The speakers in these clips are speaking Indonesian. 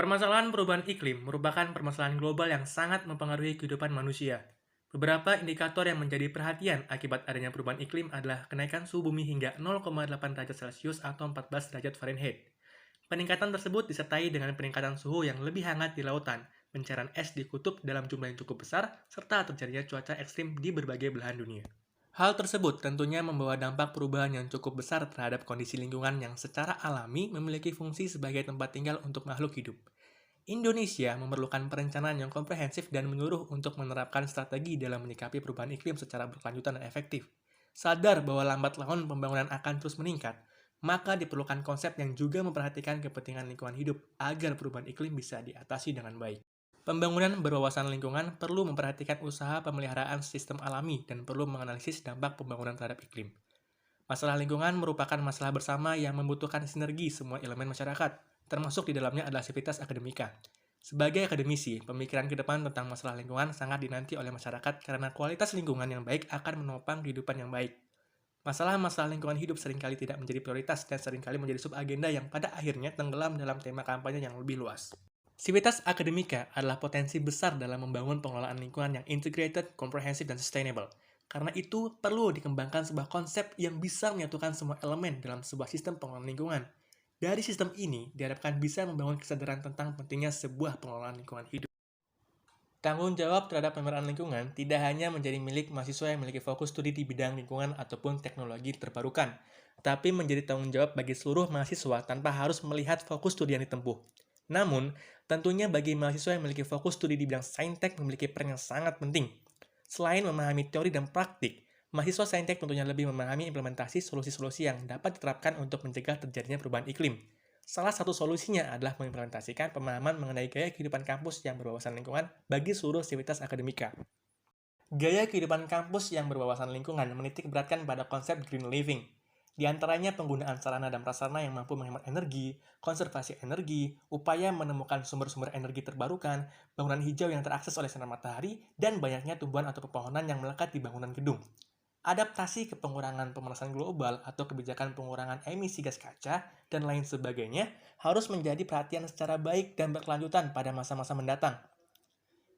Permasalahan perubahan iklim merupakan permasalahan global yang sangat mempengaruhi kehidupan manusia. Beberapa indikator yang menjadi perhatian akibat adanya perubahan iklim adalah kenaikan suhu bumi hingga 0,8 derajat Celcius atau 14 derajat Fahrenheit. Peningkatan tersebut disertai dengan peningkatan suhu yang lebih hangat di lautan, pencairan es di kutub dalam jumlah yang cukup besar, serta terjadinya cuaca ekstrim di berbagai belahan dunia. Hal tersebut tentunya membawa dampak perubahan yang cukup besar terhadap kondisi lingkungan yang secara alami memiliki fungsi sebagai tempat tinggal untuk makhluk hidup. Indonesia memerlukan perencanaan yang komprehensif dan menyeluruh untuk menerapkan strategi dalam menyikapi perubahan iklim secara berkelanjutan dan efektif. Sadar bahwa lambat laun pembangunan akan terus meningkat, maka diperlukan konsep yang juga memperhatikan kepentingan lingkungan hidup agar perubahan iklim bisa diatasi dengan baik. Pembangunan berwawasan lingkungan perlu memperhatikan usaha pemeliharaan sistem alami dan perlu menganalisis dampak pembangunan terhadap iklim. Masalah lingkungan merupakan masalah bersama yang membutuhkan sinergi semua elemen masyarakat, termasuk di dalamnya adalah sivitas akademika. Sebagai akademisi, pemikiran ke depan tentang masalah lingkungan sangat dinanti oleh masyarakat karena kualitas lingkungan yang baik akan menopang kehidupan yang baik. Masalah-masalah lingkungan hidup seringkali tidak menjadi prioritas dan seringkali menjadi subagenda yang pada akhirnya tenggelam dalam tema kampanye yang lebih luas. Sivitas akademika adalah potensi besar dalam membangun pengelolaan lingkungan yang integrated, komprehensif, dan sustainable. Karena itu, perlu dikembangkan sebuah konsep yang bisa menyatukan semua elemen dalam sebuah sistem pengelolaan lingkungan. Dari sistem ini, diharapkan bisa membangun kesadaran tentang pentingnya sebuah pengelolaan lingkungan hidup. Tanggung jawab terhadap pemeliharaan lingkungan tidak hanya menjadi milik mahasiswa yang memiliki fokus studi di bidang lingkungan ataupun teknologi terbarukan, tapi menjadi tanggung jawab bagi seluruh mahasiswa tanpa harus melihat fokus studi yang ditempuh. Namun, tentunya bagi mahasiswa yang memiliki fokus studi di bidang saintek memiliki peran yang sangat penting. Selain memahami teori dan praktik, mahasiswa saintek tentunya lebih memahami implementasi solusi-solusi yang dapat diterapkan untuk mencegah terjadinya perubahan iklim. Salah satu solusinya adalah mengimplementasikan pemahaman mengenai gaya kehidupan kampus yang berwawasan lingkungan bagi seluruh sivitas akademika. Gaya kehidupan kampus yang berwawasan lingkungan menitik beratkan pada konsep green living. Di antaranya penggunaan sarana dan prasarana yang mampu menghemat energi, konservasi energi, upaya menemukan sumber-sumber energi terbarukan, bangunan hijau yang terakses oleh sinar matahari, dan banyaknya tumbuhan atau pepohonan yang melekat di bangunan gedung. Adaptasi ke pengurangan pemanasan global atau kebijakan pengurangan emisi gas kaca dan lain sebagainya harus menjadi perhatian secara baik dan berkelanjutan pada masa-masa mendatang.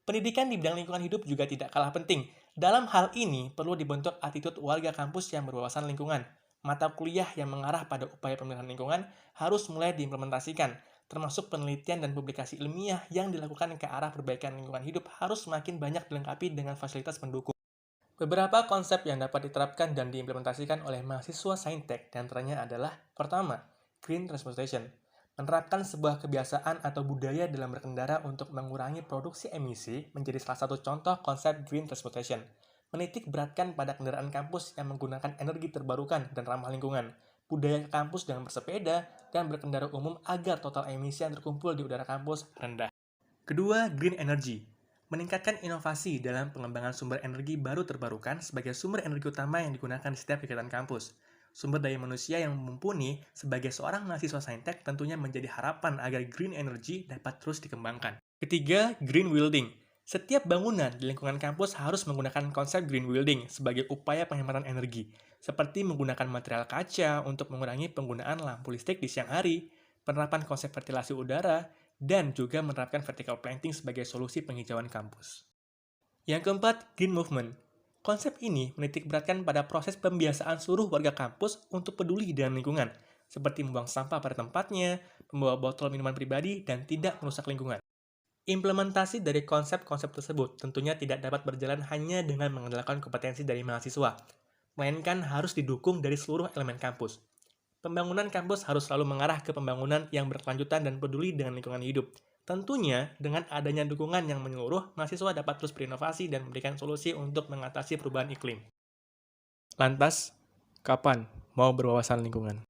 Pendidikan di bidang lingkungan hidup juga tidak kalah penting. Dalam hal ini, perlu dibentuk attitude warga kampus yang berwawasan lingkungan. Mata kuliah yang mengarah pada upaya pemeliharaan lingkungan harus mulai diimplementasikan, termasuk penelitian dan publikasi ilmiah yang dilakukan ke arah perbaikan lingkungan hidup harus semakin banyak dilengkapi dengan fasilitas pendukung. Beberapa konsep yang dapat diterapkan dan diimplementasikan oleh mahasiswa saintek diantaranya adalah: pertama, green transportation. Menerapkan sebuah kebiasaan atau budaya dalam berkendara untuk mengurangi produksi emisi menjadi salah satu contoh konsep green transportation. Menitik beratkan pada kendaraan kampus yang menggunakan energi terbarukan dan ramah lingkungan. Budaya kampus dengan bersepeda dan berkendara umum agar total emisi yang terkumpul di udara kampus rendah. Kedua, green energy. Meningkatkan inovasi dalam pengembangan sumber energi baru terbarukan sebagai sumber energi utama yang digunakan di setiap kegiatan kampus. Sumber daya manusia yang mumpuni sebagai seorang mahasiswa saintek tentunya menjadi harapan agar green energy dapat terus dikembangkan. Ketiga, green building. Setiap bangunan di lingkungan kampus harus menggunakan konsep green building sebagai upaya penghematan energi, seperti menggunakan material kaca untuk mengurangi penggunaan lampu listrik di siang hari, penerapan konsep ventilasi udara, dan juga menerapkan vertical planting sebagai solusi penghijauan kampus. Yang keempat, green movement. Konsep ini menitik beratkan pada proses pembiasaan seluruh warga kampus untuk peduli dengan lingkungan, seperti membuang sampah pada tempatnya, membawa botol minuman pribadi, dan tidak merusak lingkungan. Implementasi dari konsep-konsep tersebut tentunya tidak dapat berjalan hanya dengan mengandalkan kompetensi dari mahasiswa, melainkan harus didukung dari seluruh elemen kampus. Pembangunan kampus harus selalu mengarah ke pembangunan yang berkelanjutan dan peduli dengan lingkungan hidup. Tentunya, dengan adanya dukungan yang menyeluruh, mahasiswa dapat terus berinovasi dan memberikan solusi untuk mengatasi perubahan iklim. Lantas, kapan mau berwawasan lingkungan?